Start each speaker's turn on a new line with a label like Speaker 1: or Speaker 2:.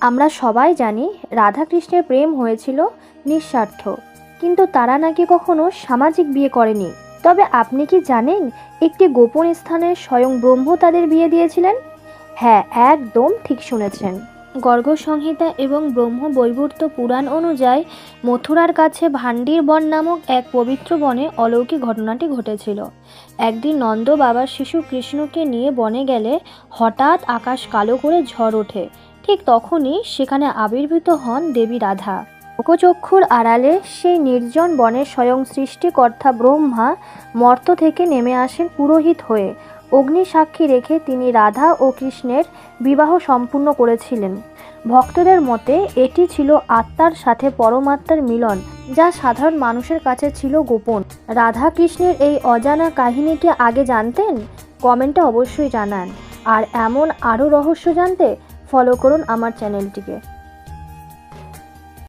Speaker 1: আমরা সবাই জানি রাধাকৃষ্ণের প্রেম হয়েছিল নিঃস্বার্থ, কিন্তু তারা নাকি কখনো সামাজিক বিয়ে করেনি। তবে আপনি কি জানেন একটি গোপন স্থানে স্বয়ং ব্রহ্ম তাদের বিয়ে দিয়েছিলেন? হ্যাঁ, একদম ঠিক শুনেছেন। গর্গ সংহিতা এবং ব্রহ্ম বৈবর্ত পুরাণ অনুযায়ী মথুরার কাছে ভান্ডির বন নামক এক পবিত্র বনে অলৌকিক ঘটনাটি ঘটেছিল। একদিন নন্দ বাবার শিশু কৃষ্ণকে নিয়ে বনে গেলে হঠাৎ আকাশ কালো করে ঝড় ওঠে। ঠিক তখনই সেখানে আবির্ভূত হন দেবী রাধা। লোকচক্ষুর আড়ালে সেই নির্জন বনে স্বয়ং সৃষ্টিকর্তা ব্রহ্মা মর্ত থেকে নেমে আসেন পুরোহিত হয়ে। অগ্নি সাক্ষী রেখে তিনি রাধা ও কৃষ্ণের বিবাহ সম্পূর্ণ করেছিলেন। ভক্তদের মতে এটি ছিল আত্মার সাথে পরমাত্মার মিলন, যা সাধারণ মানুষের কাছে ছিল গোপন। রাধা কৃষ্ণের এই অজানা কাহিনী কি আগে জানতেন? কমেন্টে অবশ্যই জানান। আর এমন আরও রহস্য জানতে ফলো করুন আমার চ্যানেলটিকে।